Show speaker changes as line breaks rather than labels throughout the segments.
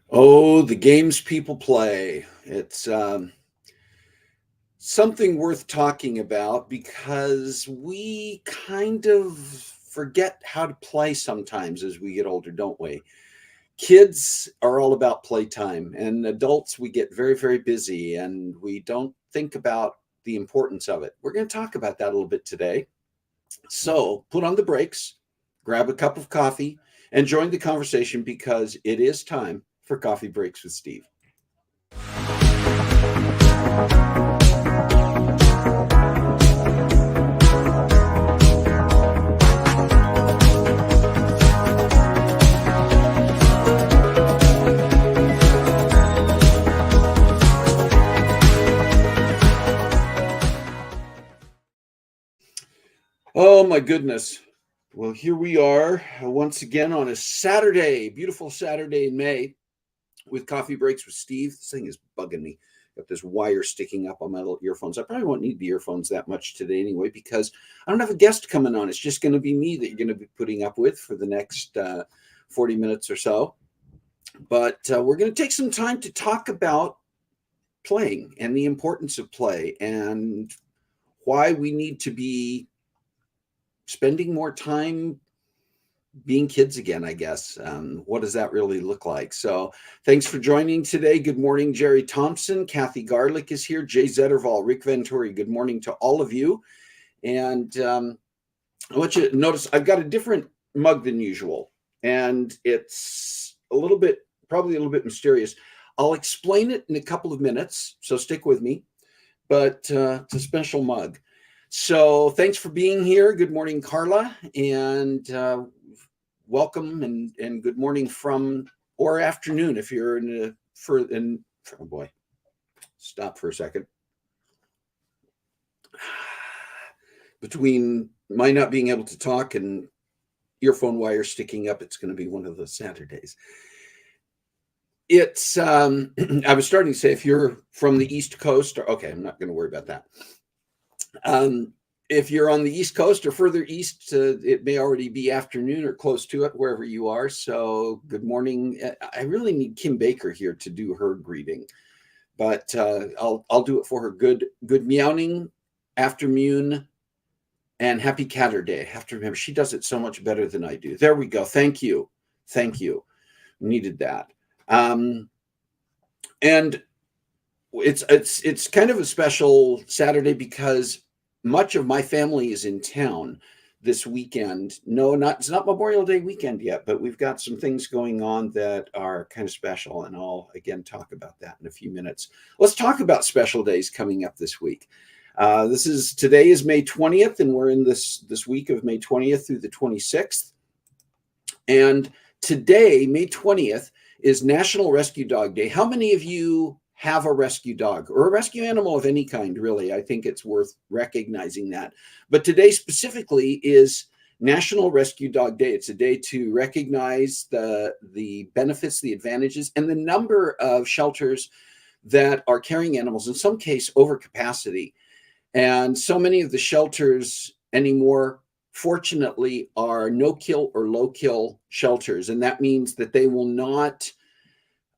Oh, the games people play. It's something worth talking about because we kind of forget how to play sometimes as we get older, don't we? Kids are all about playtime, and adults, we get very, very busy and we don't think about the importance of it. We're going to talk about that a little bit today. So put on the brakes, grab a cup of coffee, and join the conversation because it is time for Coffee Breaks with Steve. Oh my goodness. Well, here we are once again on a Saturday, beautiful Saturday in May with Coffee Breaks with Steve. This thing is bugging me. Got this wire sticking up on my little earphones. I probably won't need the earphones that much today anyway because I don't have a guest coming on. It's just going to be me that you're going to be putting up with for the next 40 minutes or so. But we're going to take some time to talk about playing and the importance of play and why we need to be spending more time being kids again, I guess. What does that really look like? So thanks for joining today. Good morning, Jerry Thompson. Kathy Garlick is here. Jay Zetterval, Rick Venturi. Good morning to all of you. And I want you to notice I've got a different mug than usual. And it's probably a little bit mysterious. I'll explain it in a couple of minutes. So stick with me. But it's a special mug. So thanks for being here. Good morning, Carla, and welcome and good morning from or afternoon if you're oh boy, stop for a second. Between my not being able to talk and earphone wire sticking up, it's going to be one of those Saturdays. it's I was starting to say, if you're from the East Coast, or okay, I'm not going to worry about that. If you're on the East Coast or further east, it may already be afternoon or close to it, wherever you are. So, good morning. I really need Kim Baker here to do her greeting, but I'll do it for her. Good meowing afternoon and happy Catter Day. I have to remember she does it so much better than I do. There we go. Thank you. Needed that. And it's kind of a special Saturday because much of my family is in town this weekend. No, it's not Memorial Day weekend yet, but we've got some things going on that are kind of special, and I'll again talk about that in a few minutes. Let's talk about special days coming up this week. Today is May 20th, and we're in this week of May 20th through the 26th. And today, May 20th, is National Rescue Dog Day. How many of you have a rescue dog or a rescue animal of any kind, really? I think it's worth recognizing that. But today specifically is National Rescue Dog Day. It's a day to recognize the benefits, the advantages, and the number of shelters that are carrying animals, in some case over capacity. And so many of the shelters anymore, fortunately, are no-kill or low-kill shelters. And that means that they will not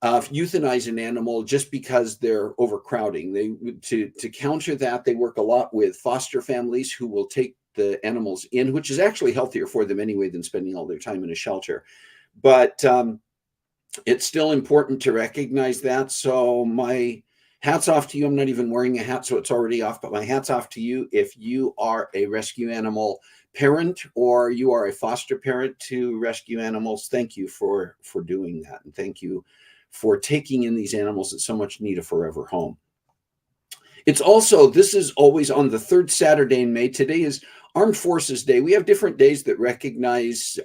euthanize an animal just because they're overcrowding. To counter that, they work a lot with foster families who will take the animals in, which is actually healthier for them anyway than spending all their time in a shelter. But it's still important to recognize that. So my hat's off to you. I'm not even wearing a hat, so it's already off, but my hat's off to you if you are a rescue animal parent or you are a foster parent to rescue animals. Thank you for doing that, and thank you for taking in these animals that so much need a forever home. This is always on the third Saturday in May. Today is Armed Forces Day. We have different days that recognize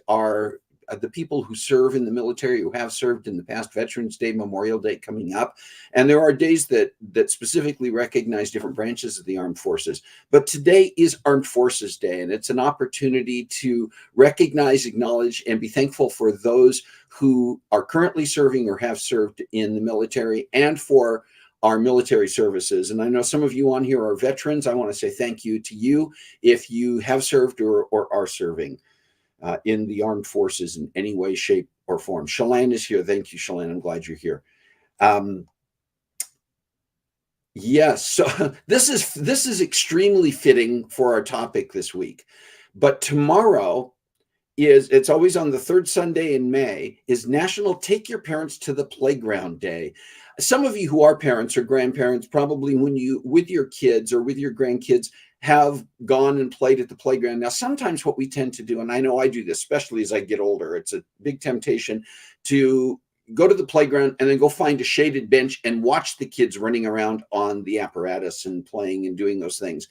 the people who serve in the military, who have served in the past. Veterans Day, Memorial Day coming up. And there are days that specifically recognize different branches of the armed forces. But today is Armed Forces Day, and it's an opportunity to recognize, acknowledge, and be thankful for those who are currently serving or have served in the military, and for our military services. And I know some of you on here are veterans. I want to say thank you to you if you have served or are serving in the armed forces in any way, shape, or form. Shalane is here. Thank you, Shalane. I'm glad you're here. Yes, so this is extremely fitting for our topic this week. But tomorrow it's always on the third Sunday in May, is National Take Your Parents to the Playground Day. Some of you who are parents or grandparents, probably when you, with your kids or with your grandkids, have gone and played at the playground. Now, sometimes what we tend to do, and I know I do this, especially as I get older, it's a big temptation to go to the playground and then go find a shaded bench and watch the kids running around on the apparatus and playing and doing those things.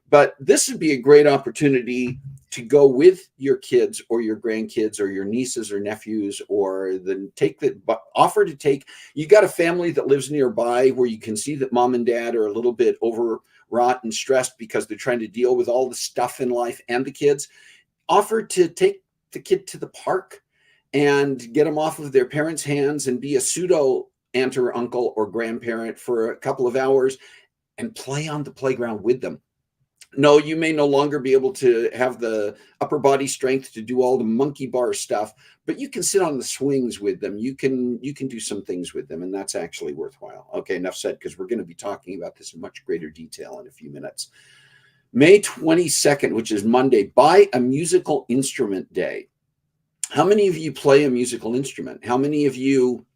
But this would be a great opportunity to go with your kids or your grandkids or your nieces or nephews, or offer to take. You got a family that lives nearby where you can see that mom and dad are a little bit overwrought and stressed because they're trying to deal with all the stuff in life and the kids. Offer to take the kid to the park and get them off of their parents' hands and be a pseudo aunt or uncle or grandparent for a couple of hours and play on the playground with them. No, you may no longer be able to have the upper body strength to do all the monkey bar stuff, but you can sit on the swings with them. You can do some things with them, and that's actually worthwhile. Okay, enough said, because we're going to be talking about this in much greater detail in a few minutes. May 22nd, which is Monday, Buy a Musical Instrument Day. How many of you play a musical instrument? How many of you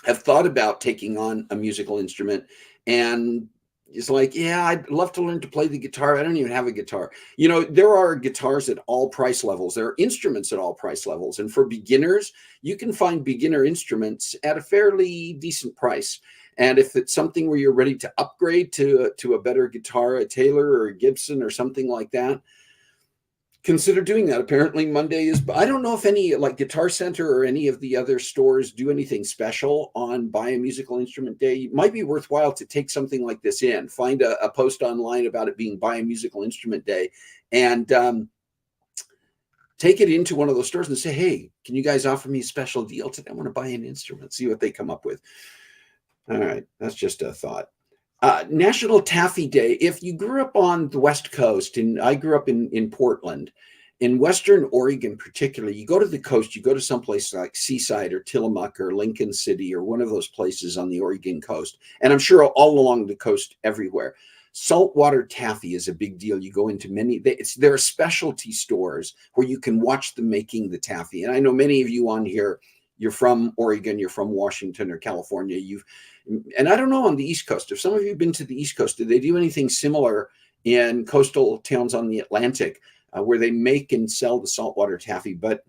have thought about taking on a musical instrument and it's like, yeah, I'd love to learn to play the guitar. I don't even have a guitar. You know, there are guitars at all price levels. There are instruments at all price levels. And for beginners, you can find beginner instruments at a fairly decent price. And if it's something where you're ready to upgrade to a better guitar, a Taylor or a Gibson or something like that, consider doing that. Apparently Monday is, I don't know if any like Guitar Center or any of the other stores do anything special on Buy a Musical Instrument Day. It might be worthwhile to take something like this in, find a post online about it being Buy a Musical Instrument Day, and take it into one of those stores and say, hey, can you guys offer me a special deal today? I want to buy an instrument, see what they come up with. All right, that's just a thought. National Taffy Day. If you grew up on the West Coast, and I grew up in Portland, in Western Oregon particularly, you go to the coast, you go to someplace like Seaside or Tillamook or Lincoln City or one of those places on the Oregon coast, and I'm sure all along the coast everywhere. Saltwater taffy is a big deal. You go into there are specialty stores where you can watch them making the taffy. And I know many of you on here, you're from Oregon, you're from Washington or California. And I don't know on the East Coast, if some of you have been to the East Coast, did they do anything similar in coastal towns on the Atlantic where they make and sell the saltwater taffy? But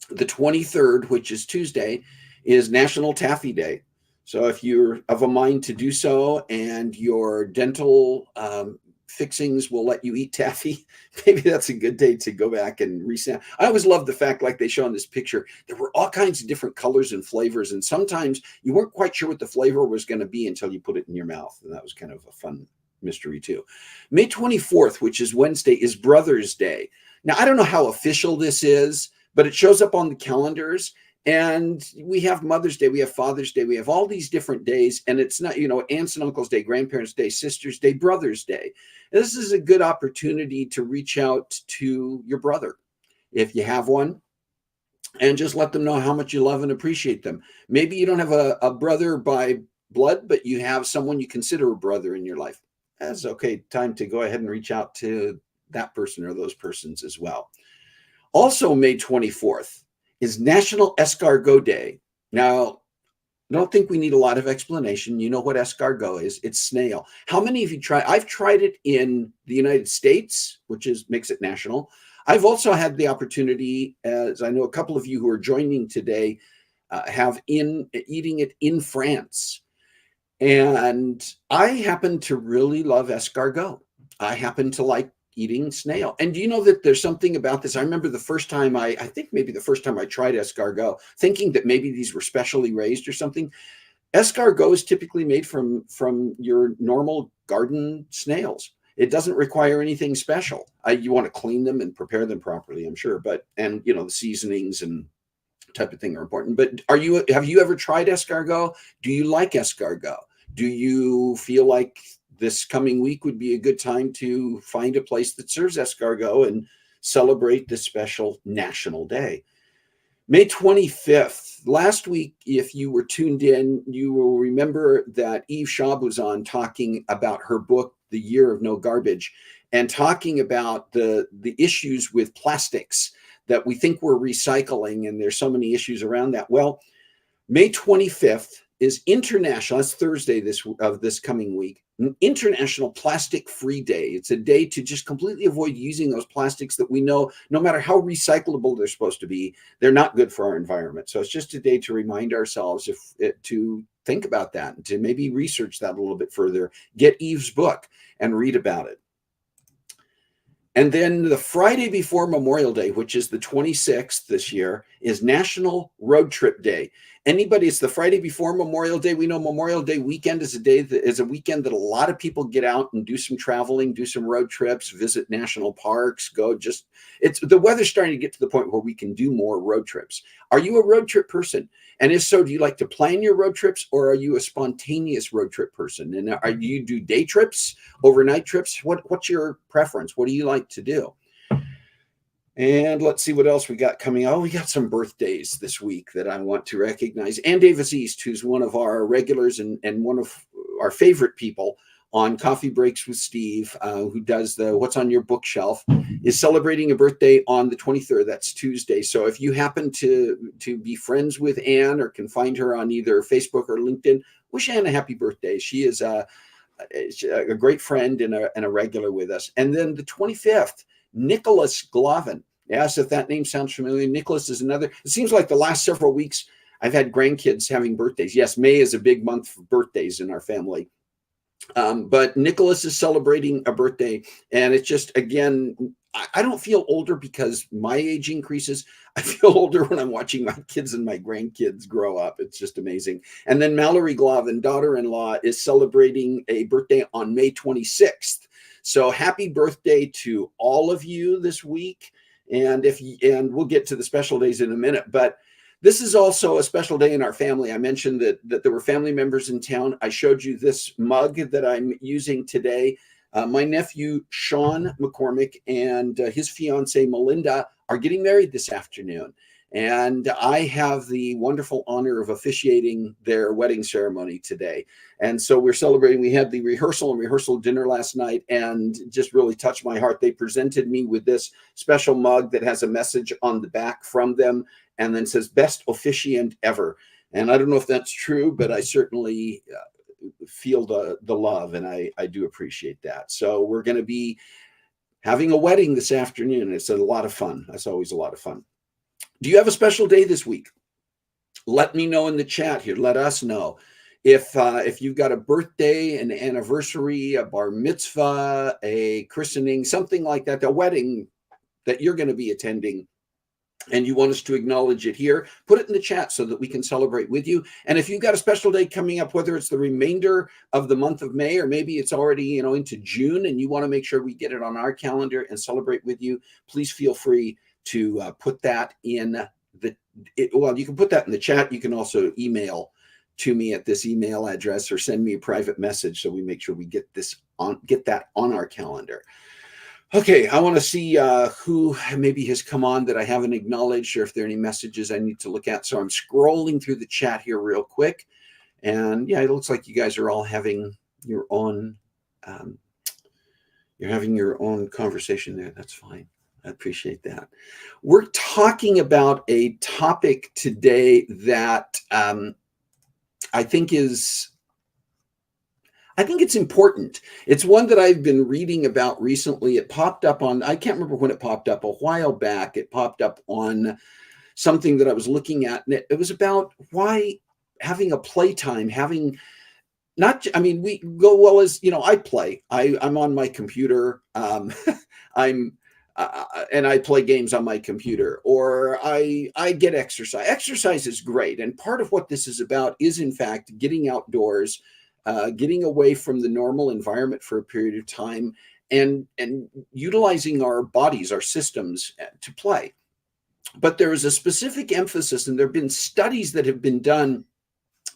the 23rd, which is Tuesday, is National Taffy Day. So if you're of a mind to do so and your dental fixings will let you eat taffy, maybe that's a good day to go back and reset. I always love the fact, like they show in this picture, there were all kinds of different colors and flavors, and sometimes you weren't quite sure what the flavor was going to be until you put it in your mouth, and that was kind of a fun mystery too. May 24th, which is Wednesday, is Brothers Day. Now, I don't know how official this is, but it shows up on the calendars. And we have Mother's Day, we have Father's Day, we have all these different days. And it's not, Aunts and Uncles Day, Grandparents Day, Sisters Day, Brothers Day. And this is a good opportunity to reach out to your brother, if you have one, and just let them know how much you love and appreciate them. Maybe you don't have a brother by blood, but you have someone you consider a brother in your life. That's okay. Time to go ahead and reach out to that person or those persons as well. Also, May 24th. Is National Escargot Day. Now, I don't think we need a lot of explanation. You know what escargot is. It's snail. How many of you tried? I've tried it in the United States, which makes it national. I've also had the opportunity, as I know a couple of you who are joining today, eating it in France. And I happen to really love escargot. I happen to like eating snail. And do you know that there's something about this? I remember the first time I think maybe the first time I tried escargot, thinking that maybe these were specially raised or something. Escargot is typically made from your normal garden snails. It doesn't require anything special. You want to clean them and prepare them properly, I'm sure. And the seasonings and type of thing are important. But have you ever tried escargot? Do you like escargot? Do you feel like this coming week would be a good time to find a place that serves escargot and celebrate this special national day? May 25th. Last week, if you were tuned in, you will remember that Eve Schaub was on talking about her book, The Year of No Garbage, and talking about the issues with plastics that we think we're recycling, and there's so many issues around that. Well, May 25th is International, that's Thursday of this coming week, an International Plastic Free Day. It's a day to just completely avoid using those plastics that we know, no matter how recyclable they're supposed to be, they're not good for our environment. So it's just a day to remind ourselves to think about that and to maybe research that a little bit further, get Eve's book and read about it. And then the Friday before Memorial Day, which is the 26th this year, is National Road Trip Day. It's the Friday before Memorial Day. We know Memorial Day weekend is a weekend that a lot of people get out and do some traveling, do some road trips, visit national parks, the weather's starting to get to the point where we can do more road trips. Are you a road trip person? And if so, do you like to plan your road trips, or are you a spontaneous road trip person? And do you do day trips, overnight trips? What's your preference? What do you like to do? And let's see what else we got coming. Oh, we got some birthdays this week that I want to recognize. Ann Davis East, who's one of our regulars and one of our favorite people on Coffee Breaks with Steve, who does the What's on Your Bookshelf, is celebrating a birthday on the 23rd. That's Tuesday. So if you happen to be friends with Ann or can find her on either Facebook or LinkedIn, wish Ann a happy birthday. She is a great friend and a regular with us. And then the 25th, Nicholas Glavin. Yes, if that name sounds familiar, Nicholas is another. It seems like the last several weeks I've had grandkids having birthdays. Yes, May is a big month for birthdays in our family. But Nicholas is celebrating a birthday, and it's just, again, I don't feel older because my age increases. I feel older when I'm watching my kids and my grandkids grow up. It's just amazing. And then Mallory Glavin, daughter-in-law, is celebrating a birthday on May 26th. So happy birthday to all of you this week. And we'll get to the special days in a minute, but this is also a special day in our family. I mentioned that there were family members in town. I showed you this mug that I'm using today. My nephew, Sean McCormick, and his fiancee, Melinda, are getting married this afternoon. And I have the wonderful honor of officiating their wedding ceremony today. And so we're celebrating. We had the rehearsal dinner last night, and just really touched my heart. They presented me with this special mug that has a message on the back from them, and then says best officiant ever. And I don't know if that's true, but I certainly feel the love, and I do appreciate that. So we're going to be having a wedding this afternoon. It's a lot of fun. That's always a lot of fun. Do you have a special day this week? Let me know in the chat here. Let us know. If you've got a birthday, an anniversary, a bar mitzvah, a christening, something like that, a wedding that you're going to be attending, and you want us to acknowledge it here, put it in the chat so that we can celebrate with you. And if you've got a special day coming up, whether it's the remainder of the month of May, or maybe it's already, into June, and you want to make sure we get it on our calendar and celebrate with you, please feel free to put that in you can put that in the chat. You can also email to me at this email address, or send me a private message so we make sure we get that on our calendar. Okay, I want to see who maybe has come on that I haven't acknowledged, or if there are any messages I need to look at. So I'm scrolling through the chat here real quick. And yeah, it looks like you guys are all having your own conversation there. That's fine. I appreciate that. We're talking about a topic today that I think it's important. It's one that I've been reading about recently. It popped up on, I can't remember when it popped up, a while back. It popped up on something that I was looking at, and it was about why having a playtime, we go, well, as I play. I'm on my computer. And I play games on my computer, or I get exercise. Exercise is great. And part of what this is about is, in fact, getting outdoors, getting away from the normal environment for a period of time, and utilizing our bodies, our systems to play. But there is a specific emphasis, and there have been studies that have been done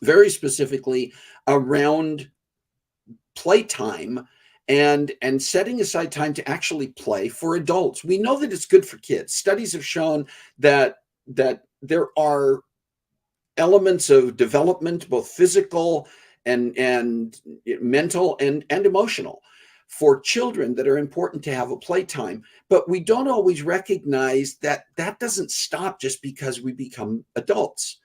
very specifically around playtime and setting aside time to actually play for adults. We know that it's good for kids. Studies have shown that there are elements of development, both physical and mental and emotional, for children that are important to have a playtime. But we don't always recognize that doesn't stop just because we become adults.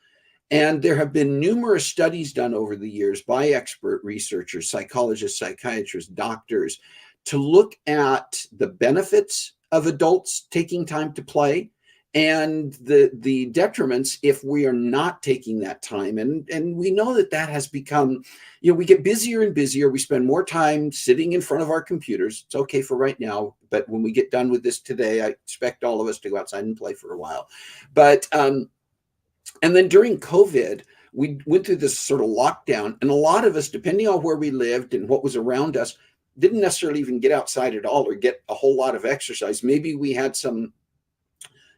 And there have been numerous studies done over the years by expert researchers, psychologists, psychiatrists, doctors, to look at the benefits of adults taking time to play, and the detriments if we are not taking that time. And we know that has become, we get busier and busier. We spend more time sitting in front of our computers. It's okay for right now, but when we get done with this today, I expect all of us to go outside and play for a while. But and then during COVID, we went through this sort of lockdown, and a lot of us, depending on where we lived and what was around us, didn't necessarily even get outside at all or get a whole lot of exercise. Maybe we had some,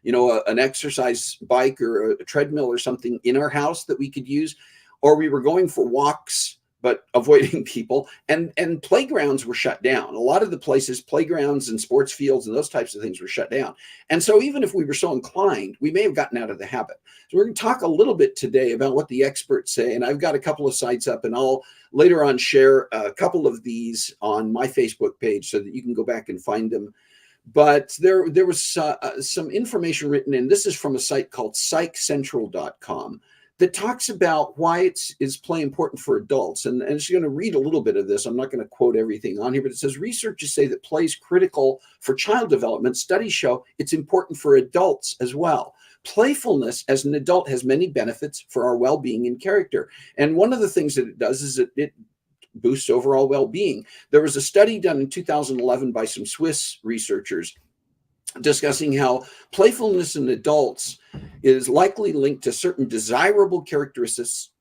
an exercise bike or a treadmill or something in our house that we could use, or we were going for walks, but avoiding people, and playgrounds were shut down. A lot of the places, playgrounds and sports fields and those types of things were shut down. And so even if we were so inclined, we may have gotten out of the habit. So we're going to talk a little bit today about what the experts say. And I've got a couple of sites up, and I'll later on share a couple of these on my Facebook page so that you can go back and find them. But there was some information written in. This is from a site called psychcentral.com. that talks about why is play important for adults. And I'm just going to read a little bit of this. I'm not going to quote everything on here, but it says researchers say that play is critical for child development. Studies show it's important for adults as well. Playfulness as an adult has many benefits for our well-being and character. And one of the things that it does is it boosts overall well-being. There was a study done in 2011 by some Swiss researchers discussing how playfulness in adults is likely linked to certain desirable characteristics.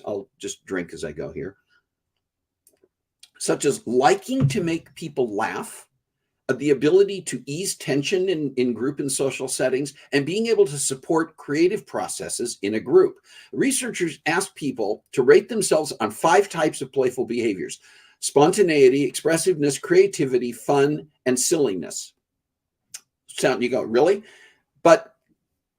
I'll just drink as I go here, such as liking to make people laugh, the ability to ease tension in group and social settings, and being able to support creative processes in a group. Researchers asked people to rate themselves on 5 types of playful behaviors: spontaneity, expressiveness, creativity, fun, and silliness. You go, really? But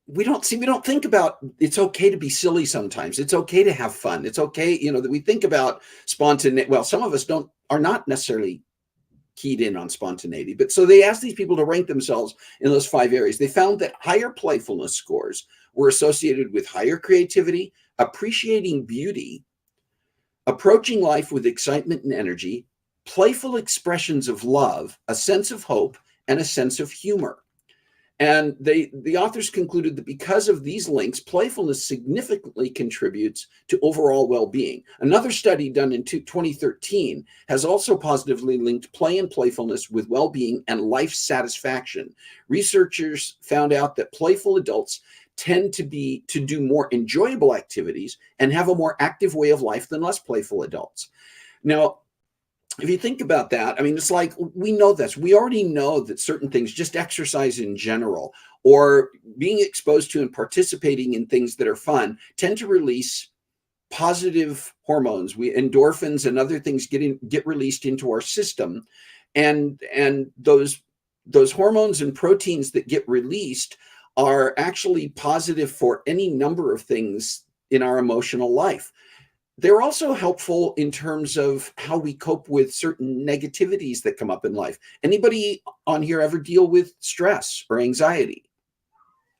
we don't think about it's okay to be silly sometimes. It's okay to have fun. It's okay, that we think about spontaneity. Well, some of us are not necessarily keyed in on spontaneity, but so they asked these people to rank themselves in those 5 areas. They found that higher playfulness scores were associated with higher creativity, appreciating beauty, approaching life with excitement and energy, playful expressions of love, a sense of hope, and a sense of humor. And the authors concluded that because of these links, playfulness significantly contributes to overall well-being. Another study done in 2013 has also positively linked play and playfulness with well-being and life satisfaction. Researchers found out that playful adults tend to do more enjoyable activities and have a more active way of life than less playful adults. Now, if you think about that, I mean, it's like we know this. We already know that certain things, just exercise in general, or being exposed to and participating in things that are fun, tend to release positive hormones. Endorphins and other things get released into our system, and those hormones and proteins that get released are actually positive for any number of things in our emotional life. They're also helpful in terms of how we cope with certain negativities that come up in life. Anybody on here ever deal with stress or anxiety?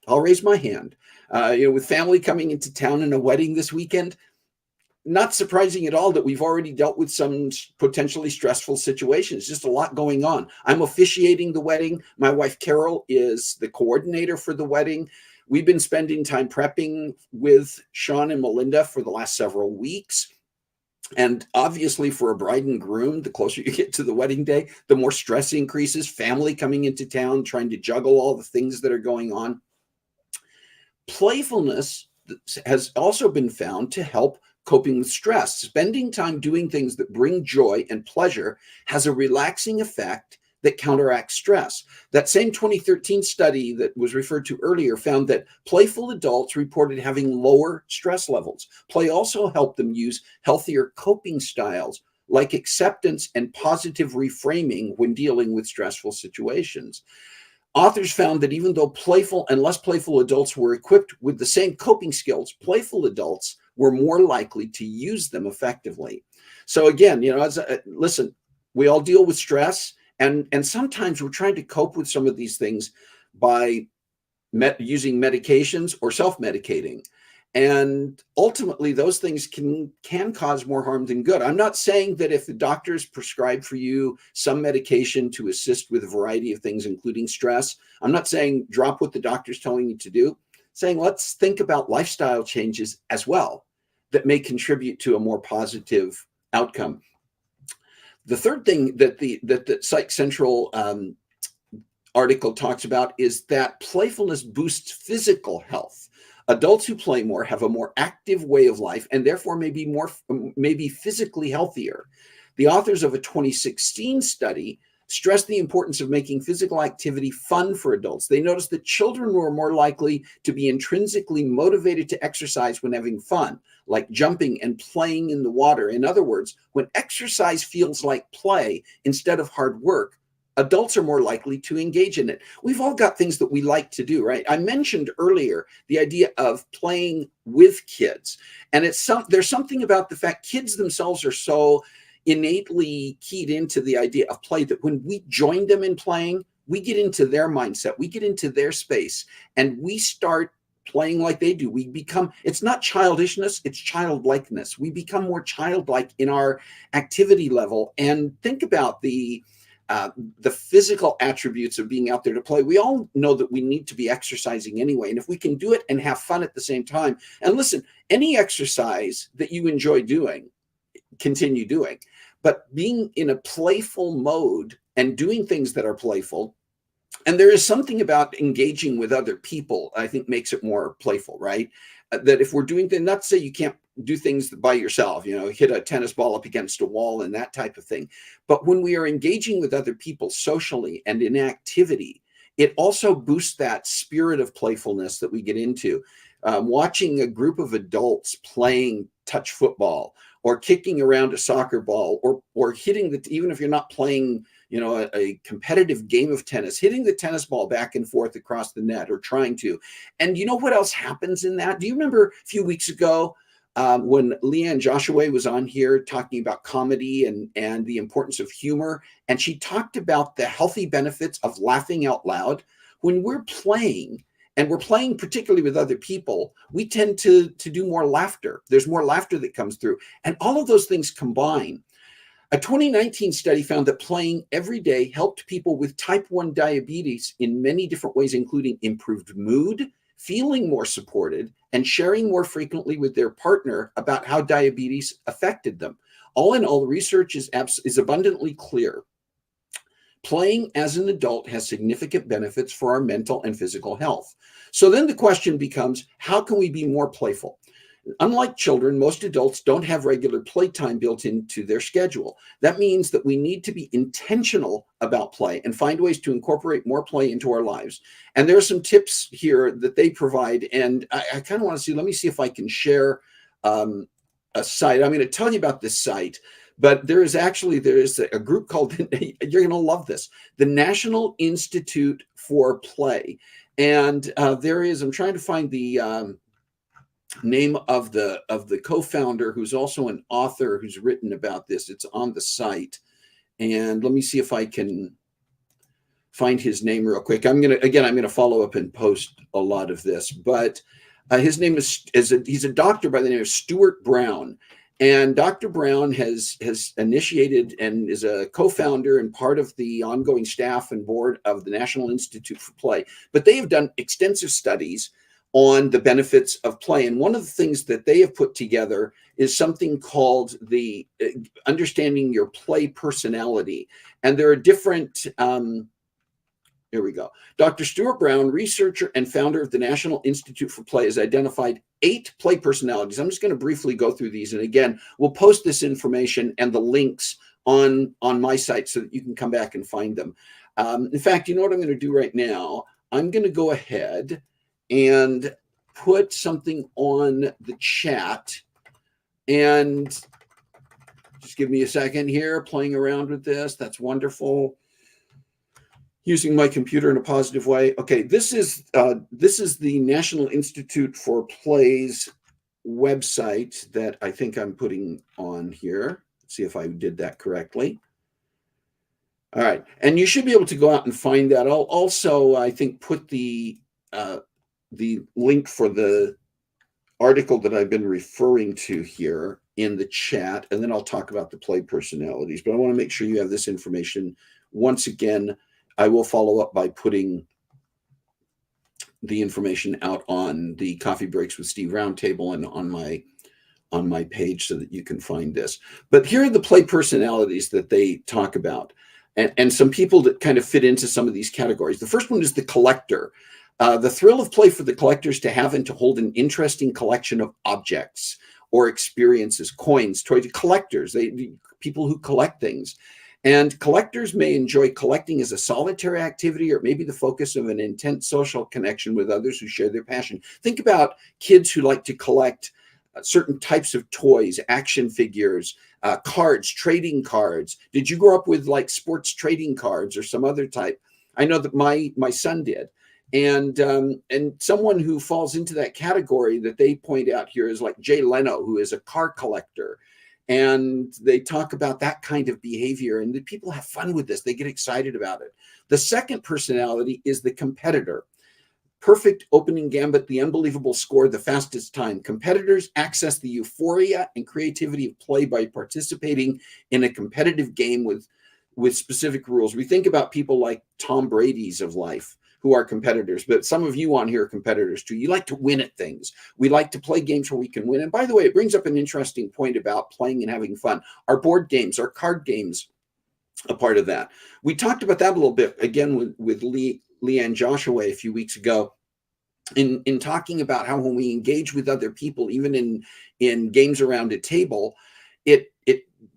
I'll raise my hand. With family coming into town and a wedding this weekend, not surprising at all that we've already dealt with some potentially stressful situations. Just a lot going on. I'm officiating the wedding. My wife, Carol, is the coordinator for the wedding. We've been spending time prepping with Sean and Melinda for the last several weeks. And obviously for a bride and groom, the closer you get to the wedding day, the more stress increases. Family coming into town, trying to juggle all the things that are going on. Playfulness has also been found to help coping with stress. Spending time doing things that bring joy and pleasure has a relaxing effect that counteracts stress. That same 2013 study that was referred to earlier found that playful adults reported having lower stress levels. Play also helped them use healthier coping styles like acceptance and positive reframing when dealing with stressful situations. Authors found that even though playful and less playful adults were equipped with the same coping skills, playful adults were more likely to use them effectively. So again, listen, we all deal with stress. And sometimes we're trying to cope with some of these things by using medications or self-medicating. And ultimately, those things can cause more harm than good. I'm not saying that if the doctors prescribe for you some medication to assist with a variety of things, including stress, I'm not saying drop what the doctor's telling you to do. I'm saying let's think about lifestyle changes as well that may contribute to a more positive outcome. The third thing that the Psych Central article talks about is that playfulness boosts physical health. Adults who play more have a more active way of life and therefore may be physically healthier. The authors of a 2016 study stressed the importance of making physical activity fun for adults. They noticed that children were more likely to be intrinsically motivated to exercise when having fun, like jumping and playing in the water. In other words, when exercise feels like play instead of hard work, adults are more likely to engage in it. We've all got things that we like to do, right? I mentioned earlier the idea of playing with kids. And there's something about the fact kids themselves are so innately keyed into the idea of play that when we join them in playing, we get into their mindset, we get into their space, and we start playing like they do. It's not childishness, it's childlikeness. We become more childlike in our activity level. And think about the physical attributes of being out there to play. We all know that we need to be exercising anyway. And if we can do it and have fun at the same time, and listen, any exercise that you enjoy doing, continue doing. But being in a playful mode and doing things that are playful, and there is something about engaging with other people, I think makes it more playful, right? that if we're doing things, not to say you can't do things by yourself, hit a tennis ball up against a wall and that type of thing. But when we are engaging with other people socially and in activity, it also boosts that spirit of playfulness that we get into. Watching a group of adults playing touch football or kicking around a soccer ball or hitting even if you're not playing, a competitive game of tennis, hitting the tennis ball back and forth across the net or trying to. And you know what else happens in that? Do you remember a few weeks ago when Leanne Joshua was on here talking about comedy and the importance of humor? And she talked about the healthy benefits of laughing out loud. When we're playing, and we're playing particularly with other people, we tend to do more laughter. There's more laughter that comes through. And all of those things combine. A 2019 study found that playing every day helped people with type 1 diabetes in many different ways, including improved mood, feeling more supported, and sharing more frequently with their partner about how diabetes affected them. All in all, the research is abundantly clear. Playing as an adult has significant benefits for our mental and physical health. So then the question becomes, how can we be more playful? Unlike children, most adults don't have regular playtime built into their schedule. That means that we need to be intentional about play and find ways to incorporate more play into our lives. And there are some tips here that they provide. And I kind of want to see, let me see if I can share a site. I'm going to tell you about this site, but there is a group called, you're going to love this, the National Institute for Play. And I'm trying to find the name of the co-founder, who's also an author who's written about this. It's on the site, and let me see if I can find his name real quick. I'm gonna follow up and post a lot of this, but his name he's a doctor by the name of Stuart Brown, and Dr. Brown has initiated and is a co-founder and part of the ongoing staff and board of the National Institute for Play. But they have done extensive studies on the benefits of play. And one of the things that they have put together is something called the understanding your play personality. And there are different, here we go. Dr. Stuart Brown, researcher and founder of the National Institute for Play, has identified 8 play personalities. I'm just going to briefly go through these. And again, we'll post this information and the links on my site so that you can come back and find them. In fact, you know what I'm going to do right now? I'm going to go ahead and put something on the chat, and just give me a second here, playing around with this. That's wonderful. Using my computer in a positive way. Okay, this is the National Institute for Play's website that I think I'm putting on here. Let's see if I did that correctly. All right, and you should be able to go out and find that. I'll also, I think, put the link for the article that I've been referring to here in the chat, and then I'll talk about the play personalities. But I want to make sure you have this information. Once again, I will follow up by putting the information out on the Coffee Breaks with Steve Roundtable and on my page so that you can find this. But here are the play personalities that they talk about, and some people that kind of fit into some of these categories. The first one is the collector. The thrill of play for the collectors to have and to hold an interesting collection of objects or experiences, coins, toys, collectors, people who collect things. And collectors may enjoy collecting as a solitary activity, or maybe the focus of an intense social connection with others who share their passion. Think about kids who like to collect certain types of toys, action figures, cards, trading cards. Did you grow up with like sports trading cards or some other type? I know that my son did. And someone who falls into that category that they point out here is like Jay Leno, who is a car collector. And they talk about that kind of behavior, and the people have fun with this. They get excited about it. The second personality is the competitor. Perfect opening gambit, the unbelievable score, the fastest time. Competitors access the euphoria and creativity of play by participating in a competitive game with specific rules. We think about people like Tom Brady's of life, who are competitors, but some of you on here are competitors too. You like to win at things. We like to play games where we can win. And by the way, it brings up an interesting point about playing and having fun. Our board games, our card games, a part of that. We talked about that a little bit, again, with Leanne Joshua a few weeks ago. in talking about how when we engage with other people, even in games around a table, it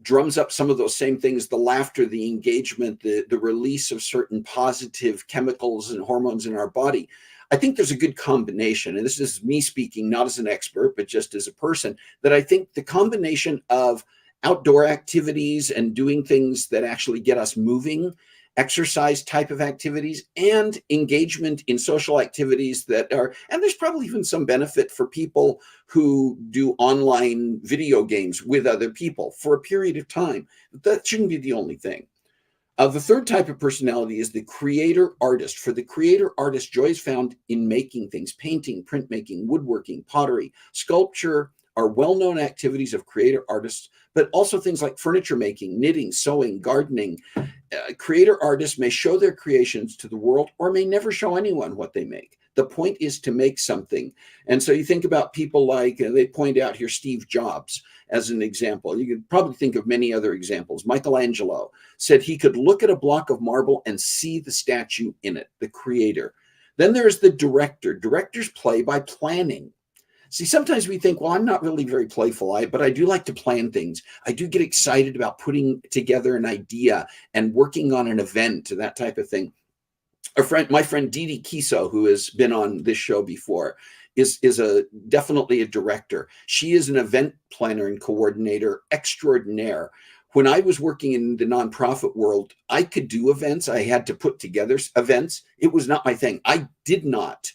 drums up some of those same things: the laughter, the engagement, the release of certain positive chemicals and hormones in our body. I think there's a good combination, and this is me speaking not as an expert, but just as a person, that I think the combination of outdoor activities and doing things that actually get us moving, exercise type of activities, and engagement in social activities that are, and there's probably even some benefit for people who do online video games with other people for a period of time. That shouldn't be the only thing. The third type of personality is the creator artist. For the creator artist, joy is found in making things: painting, printmaking, woodworking, pottery, sculpture are well-known activities of creator artists, but also things like furniture making, knitting, sewing, gardening. Creator artists may show their creations to the world or may never show anyone what they make. The point is to make something. And so you think about people like, they point out here, Steve Jobs as an example. You could probably think of many other examples. Michelangelo said he could look at a block of marble and see the statue in it, the creator. Then there's the director. Directors play by planning. See, sometimes we think, well, I'm not really very playful, but I do like to plan things. I do get excited about putting together an idea and working on an event, that type of thing. My friend Didi Kiso, who has been on this show before, is definitely a director. She is an event planner and coordinator extraordinaire. When I was working in the nonprofit world, I could do events. I had to put together events. It was not my thing. I did not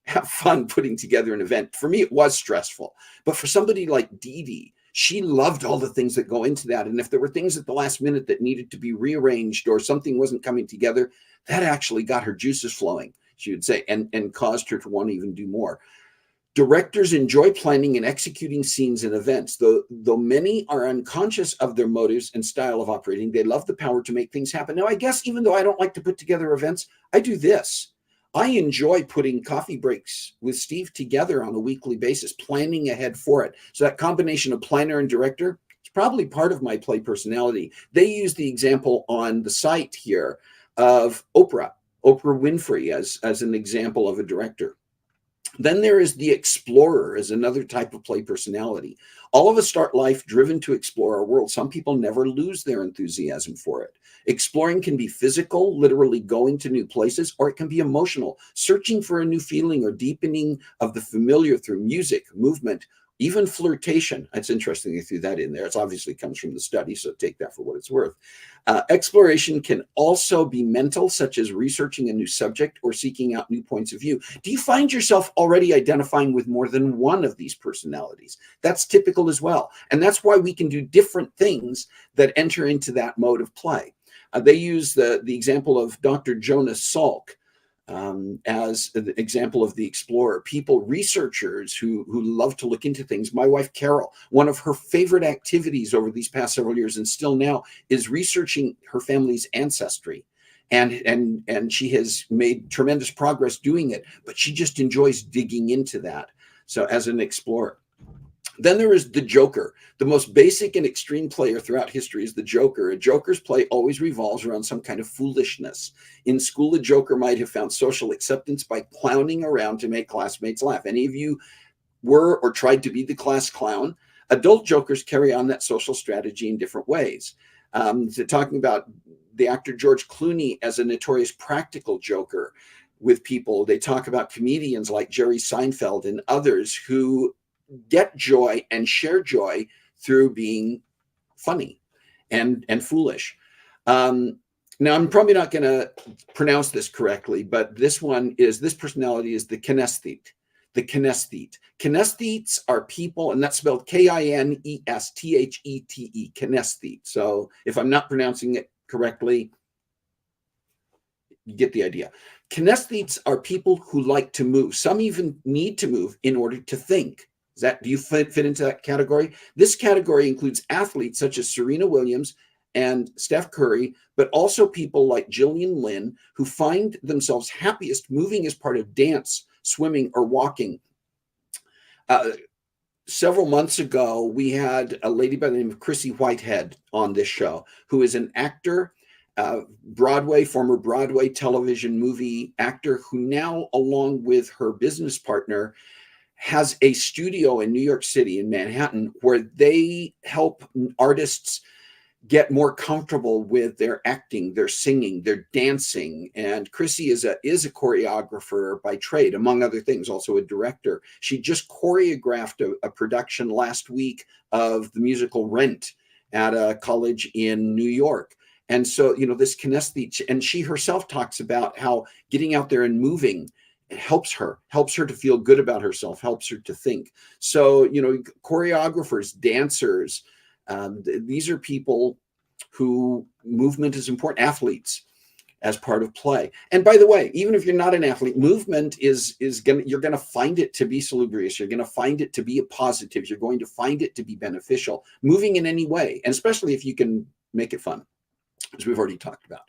have fun putting together an event. For me, it was stressful. But for somebody like Didi, she loved all the things that go into that. And if there were things at the last minute that needed to be rearranged or something wasn't coming together, that actually got her juices flowing, she would say, and caused her to want to even do more. Directors enjoy planning and executing scenes and events. Though many are unconscious of their motives and style of operating, they love the power to make things happen. Now, I guess even though I don't like to put together events, I do this. I enjoy putting coffee breaks with Steve together on a weekly basis, planning ahead for it. So that combination of planner and director is probably part of my play personality. They use the example on the site here of Oprah Winfrey as an example of a director. Then there is the explorer as another type of play personality. All of us start life driven to explore our world. Some people never lose their enthusiasm for it. Exploring can be physical, literally going to new places, or it can be emotional, searching for a new feeling or deepening of the familiar through music, movement, even flirtation. It's interesting they threw that in there. It obviously comes from the study, so take that for what it's worth. Exploration can also be mental, such as researching a new subject or seeking out new points of view. Do you find yourself already identifying with more than one of these personalities? That's typical as well. And that's why we can do different things that enter into that mode of play. They use the example of Dr. Jonas Salk as an example of the explorer. People, researchers who love to look into things. My wife, Carol, one of her favorite activities over these past several years and still now is researching her family's ancestry. And she has made tremendous progress doing it, but she just enjoys digging into that. So as an explorer. Then there is the Joker. The most basic and extreme player throughout history is the Joker. A Joker's play always revolves around some kind of foolishness. In school, a Joker might have found social acceptance by clowning around to make classmates laugh. Any of you were or tried to be the class clown? Adult Jokers carry on that social strategy in different ways. Talking about the actor George Clooney as a notorious practical joker with people. They talk about comedians like Jerry Seinfeld and others who get joy and share joy through being funny and foolish. Now, I'm probably not going to pronounce this correctly, but this personality is the kinesthete. The kinesthete. Kinesthetes are people, and that's spelled Kinesthete, kinesthete. So if I'm not pronouncing it correctly, you get the idea. Kinesthetes are people who like to move. Some even need to move in order to think. Do you fit into that category? This category includes athletes such as Serena Williams and Steph Curry, but also people like Jillian Lynn, who find themselves happiest moving as part of dance, swimming, or walking. Several months ago, we had a lady by the name of Chrissy Whitehead on this show, who is an actor, former Broadway television movie actor, who now, along with her business partner, has a studio in New York City, in Manhattan, where they help artists get more comfortable with their acting, their singing, their dancing. And Chrissy is a choreographer by trade, among other things, also a director. She just choreographed a production last week of the musical Rent at a college in New York. And so, this kinesthesia, and she herself talks about how getting out there and moving helps her to feel good about herself, helps her to think. So, choreographers, dancers, these are people who movement is important, athletes, as part of play. And by the way, even if you're not an athlete, movement you're going to find it to be salubrious. You're going to find it to be a positive. You're going to find it to be beneficial, moving in any way, and especially if you can make it fun, as we've already talked about.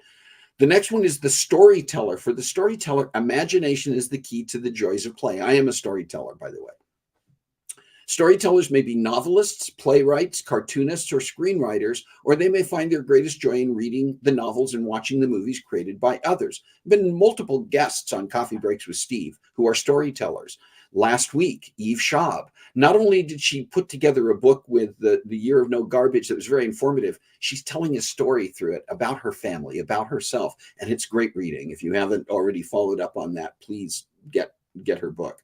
The next one is the storyteller. For the storyteller, imagination is the key to the joys of play. I am a storyteller, by the way. Storytellers may be novelists, playwrights, cartoonists, or screenwriters, or they may find their greatest joy in reading the novels and watching the movies created by others. There have been multiple guests on Coffee Breaks with Steve who are storytellers. Last week, Eve Schaub. Not only did she put together a book with the Year of No Garbage that was very informative, she's telling a story through it about her family, about herself, and it's great reading. If you haven't already followed up on that, please get her book.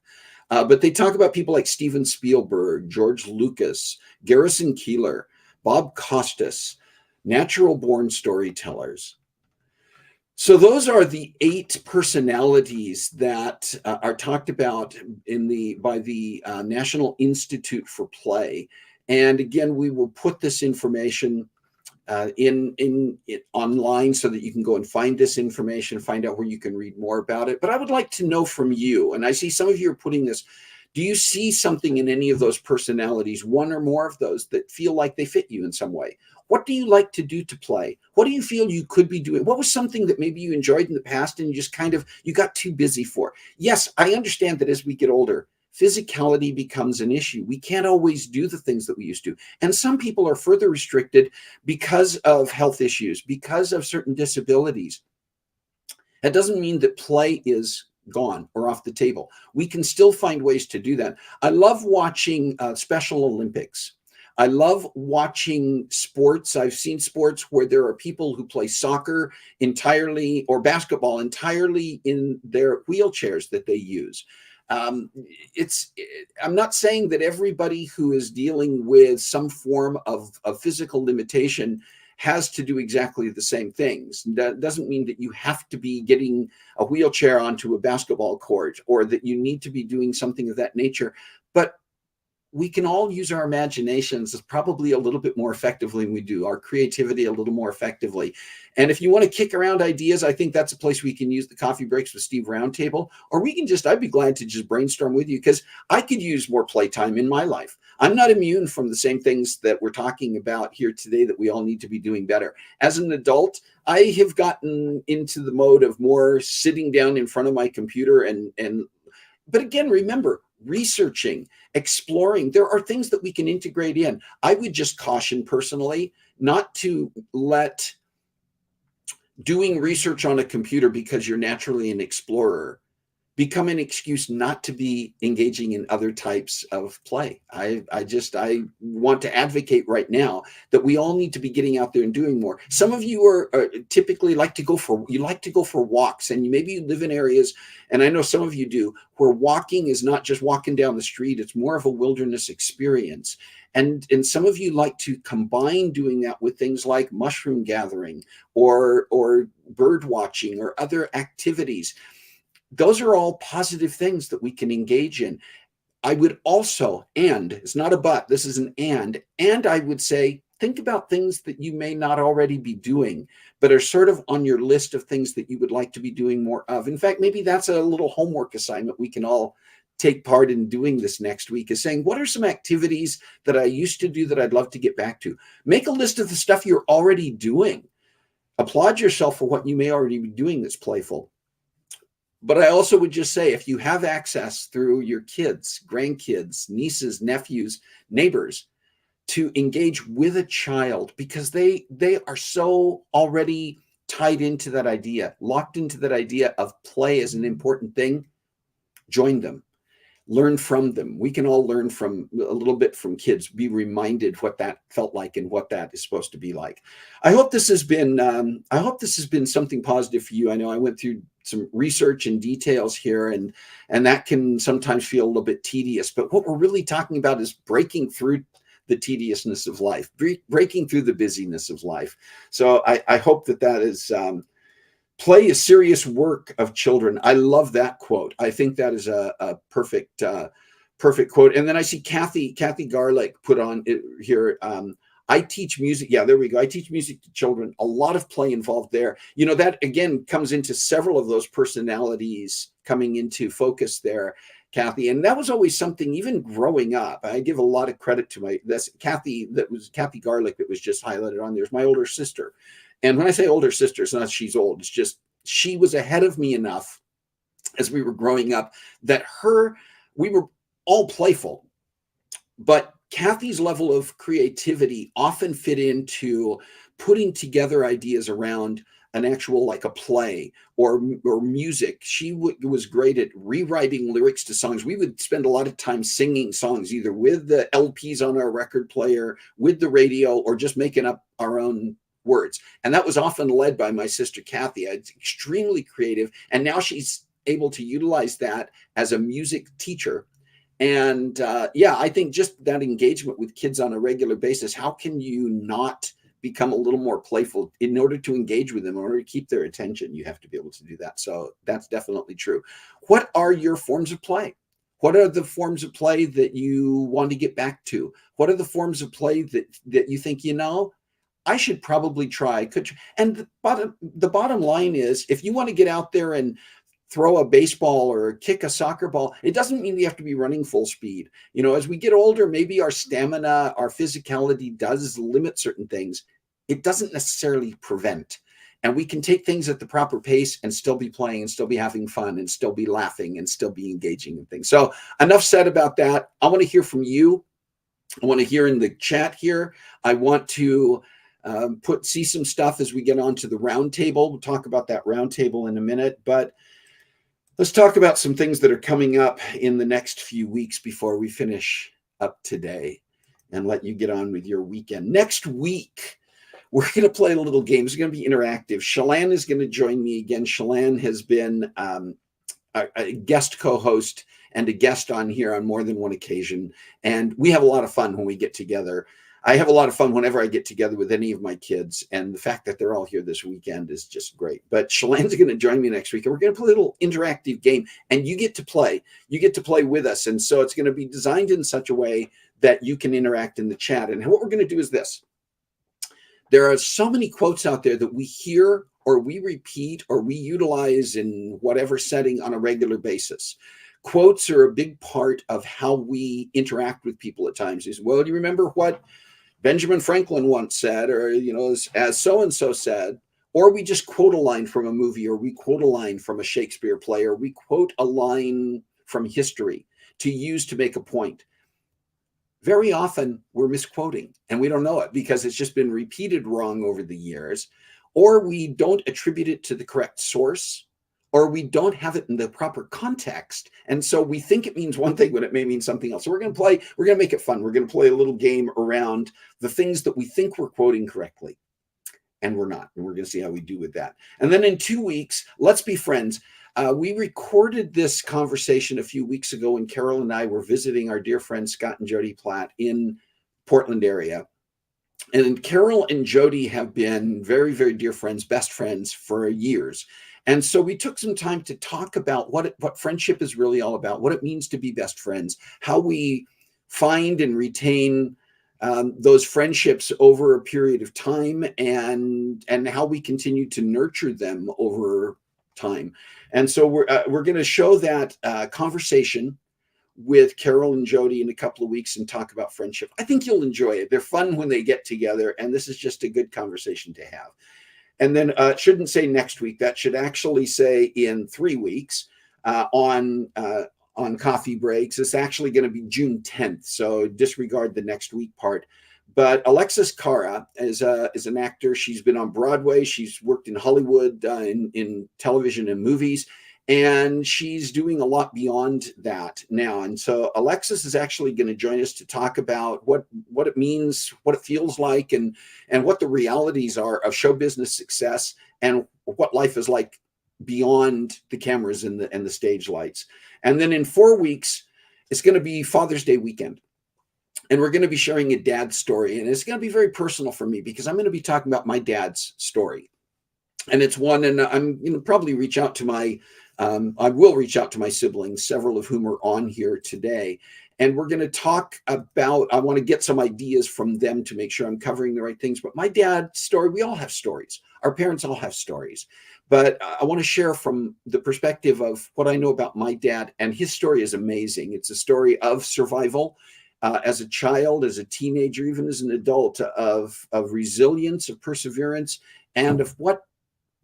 But they talk about people like Steven Spielberg, George Lucas, Garrison Keillor, Bob Costas, natural-born storytellers. So those are the 8 personalities that are talked about by the National Institute for Play. And again, we will put this information in online so that you can go and find this information, find out where you can read more about it. But I would like to know from you, and I see some of you are putting this, do you see something in any of those personalities, one or more of those, that feel like they fit you in some way? What do you like to do to play? What do you feel you could be doing? What was something that maybe you enjoyed in the past and you just you got too busy for? Yes, I understand that as we get older, physicality becomes an issue. We can't always do the things that we used to. And some people are further restricted because of health issues, because of certain disabilities. That doesn't mean that play is gone or off the table. We can still find ways to do that. I love watching Special Olympics. I love watching sports. I've seen sports where there are people who play soccer entirely or basketball entirely in their wheelchairs that they use. I'm not saying that everybody who is dealing with some form of physical limitation has to do exactly the same things. That doesn't mean that you have to be getting a wheelchair onto a basketball court or that you need to be doing something of that nature. But we can all use our imaginations probably a little bit more effectively than we do, our creativity a little more effectively. And if you want to kick around ideas, I think that's a place we can use the Coffee Breaks with Steve Roundtable, or we can I'd be glad to just brainstorm with you, because I could use more playtime in my life. I'm not immune from the same things that we're talking about here today that we all need to be doing better. As an adult, I have gotten into the mode of more sitting down in front of my computer but again, remember, researching, exploring, there are things that we can integrate in. I would just caution personally not to let doing research on a computer because you're naturally an explorer become an excuse not to be engaging in other types of play. I want to advocate right now that we all need to be getting out there and doing more. Some of you are typically like to go for walks, and maybe you live in areas, and I know some of you do, where walking is not just walking down the street, it's more of a wilderness experience. And some of you like to combine doing that with things like mushroom gathering or bird watching or other activities. Those are all positive things that we can engage in. I would also, and it's not a but, this is an and I would say, think about things that you may not already be doing, but are sort of on your list of things that you would like to be doing more of. In fact, maybe that's a little homework assignment we can all take part in doing this next week, is saying, what are some activities that I used to do that I'd love to get back to? Make a list of the stuff you're already doing. Applaud yourself for what you may already be doing that's playful. But I also would just say, if you have access through your kids, grandkids, nieces, nephews, neighbors, to engage with a child, because they are so already tied into that idea, locked into that idea of play as an important thing, join them. Learn from them. We can all learn from a little bit from kids, be reminded what that felt like and what that is supposed to be like. I hope this has been something positive for you. I know I went through some research and details here, and that can sometimes feel a little bit tedious, but what we're really talking about is breaking through the tediousness of life, breaking through the busyness of life. So I hope that is play is serious work of children. I love that quote. I think that is a perfect quote. And then I see Kathy Garlick put on it here. I teach music. Yeah, there we go. I teach music to children. A lot of play involved there. You know, that again comes into several of those personalities coming into focus there, Kathy. And that was always something, even growing up. I give a lot of credit to Kathy Garlick that was just highlighted on there. Is my older sister. And when I say older sister, it's not she's old. It's just she was ahead of me enough as we were growing up that we were all playful. But Kathy's level of creativity often fit into putting together ideas around an actual, like a play or music. She was great at rewriting lyrics to songs. We would spend a lot of time singing songs, either with the LPs on our record player, with the radio, or just making up our own words. And that was often led by my sister Kathy. It's extremely creative, and now she's able to utilize that as a music teacher. And I think just that engagement with kids on a regular basis, how can you not become a little more playful in order to engage with them, in order to keep their attention? You have to be able to do that. So that's definitely true. What are your forms of play? What are the forms of play that you want to get back to? What are the forms of play that you think, I should probably try? And the bottom line is, if you want to get out there and throw a baseball or kick a soccer ball, it doesn't mean we have to be running full speed. As we get older, maybe our stamina, our physicality does limit certain things. It doesn't necessarily prevent. And we can take things at the proper pace and still be playing and still be having fun and still be laughing and still be engaging in things. So enough said about that. I want to hear from you. I want to hear in the chat here. I want to see some stuff as we get onto the roundtable. We'll talk about that roundtable in a minute, but let's talk about some things that are coming up in the next few weeks before we finish up today and let you get on with your weekend. Next week, we're going to play a little game. It's going to be interactive. Shalane is going to join me again. Shalane has been a guest co-host and a guest on here on more than one occasion, and we have a lot of fun when we get together. I have a lot of fun whenever I get together with any of my kids, and the fact that they're all here this weekend is just great. But Shalane's going to join me next week, and we're going to play a little interactive game, and you get to play. You get to play with us, and so it's going to be designed in such a way that you can interact in the chat. And what we're going to do is this. There are so many quotes out there that we hear or we repeat or we utilize in whatever setting on a regular basis. Quotes are a big part of how we interact with people at times. Well, do you remember what Benjamin Franklin once said, or, as so-and-so said? Or we just quote a line from a movie, or we quote a line from a Shakespeare play, or we quote a line from history to use to make a point. Very often we're misquoting and we don't know it because it's just been repeated wrong over the years, or we don't attribute it to the correct source, or we don't have it in the proper context. And so we think it means one thing when it may mean something else. So we're going to make it fun. We're going to play a little game around the things that we think we're quoting correctly and we're not. And we're going to see how we do with that. And then in 2 weeks, let's be friends. We recorded this conversation a few weeks ago when Carol and I were visiting our dear friends Scott and Jody Platt in Portland area. And Carol and Jody have been very, very dear friends, best friends for years. And so we took some time to talk about what friendship is really all about, what it means to be best friends, how we find and retain those friendships over a period of time, and how we continue to nurture them over time. And so we're going to show that conversation with Carol and Jody in a couple of weeks and talk about friendship. I think you'll enjoy it. They're fun when they get together, and this is just a good conversation to have. And then it shouldn't say next week. That should actually say in 3 weeks on Coffee Breaks. It's actually going to be June 10th. So disregard the next week part. But Alexis Cara is an actor. She's been on Broadway. She's worked in Hollywood, in television and movies, and she's doing a lot beyond that now. And so Alexis is actually going to join us to talk about what it means, what it feels like, and what the realities are of show business success, and what life is like beyond the cameras and the stage lights. And then in 4 weeks, it's going to be Father's Day weekend. And we're going to be sharing a dad's story. And it's going to be very personal for me because I'm going to be talking about my dad's story. And it's one, and I'm going to probably reach out to I will reach out to my siblings, several of whom are on here today. And we're going to talk about, I want to get some ideas from them to make sure I'm covering the right things. But my dad's story, we all have stories. Our parents all have stories. But I want to share from the perspective of what I know about my dad. And his story is amazing. It's a story of survival. As a child, as a teenager, even as an adult, of resilience, of perseverance, and of what,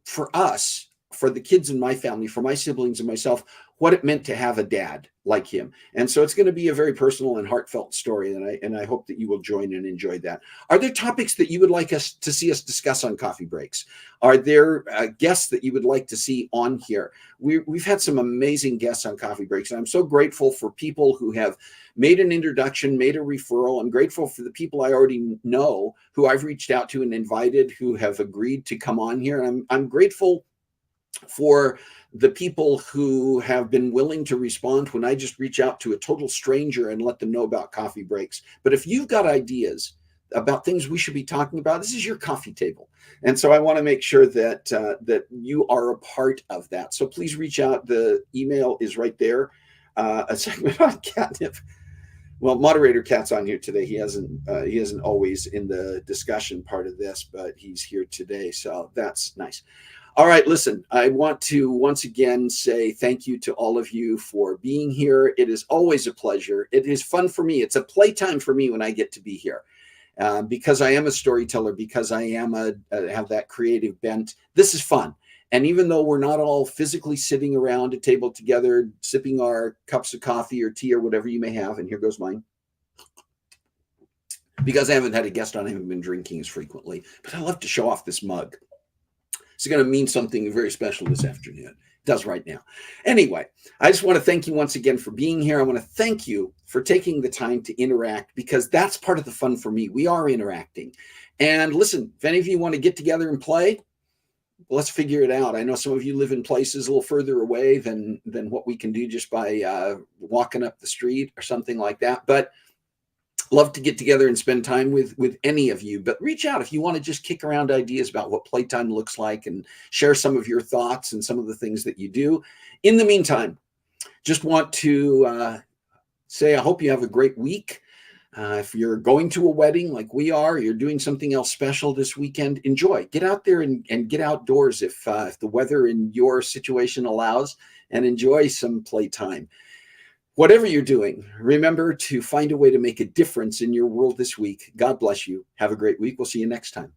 for us, for the kids in my family, for my siblings and myself, what it meant to have a dad like him. And so it's going to be a very personal and heartfelt story, and I hope that you will join and enjoy that. Are there topics that you would like us to see us discuss on Coffee Breaks? Are there guests that you would like to see on here? We've had some amazing guests on Coffee Breaks, and I'm so grateful for people who have made an introduction, made a referral. I'm grateful for the people I already know who I've reached out to and invited who have agreed to come on here. And I'm grateful for the people who have been willing to respond when I just reach out to a total stranger and let them know about Coffee Breaks. But if you've got ideas about things we should be talking about, this is your coffee table. And so I want to make sure that that you are a part of that. So please reach out. The email is right there. A segment on catnip. Well, moderator Cat's on here today. He isn't always in the discussion part of this, but he's here today. So that's nice. All right, listen, I want to once again say thank you to all of you for being here. It is always a pleasure. It is fun for me. It's a playtime for me when I get to be here. Because I am a storyteller, because I am have that creative bent. This is fun. And even though we're not all physically sitting around a table together, sipping our cups of coffee or tea or whatever you may have, and here goes mine. Because I haven't had a guest on, I haven't been drinking as frequently, but I love to show off this mug. It's going to mean something very special this afternoon. It does right now. Anyway, I just want to thank you once again for being here. I want to thank you for taking the time to interact, because that's part of the fun for me. We are interacting. And listen, if any of you want to get together and play, let's figure it out. I know some of you live in places a little further away than what we can do just by walking up the street or something like that. But love to get together and spend time with any of you. But reach out if you want to just kick around ideas about what playtime looks like and share some of your thoughts and some of the things that you do. In the meantime, just want to say I hope you have a great week. If you're going to a wedding like we are, you're doing something else special this weekend, enjoy. Get out there and get outdoors if the weather in your situation allows, and enjoy some playtime. Whatever you're doing, remember to find a way to make a difference in your world this week. God bless you. Have a great week. We'll see you next time.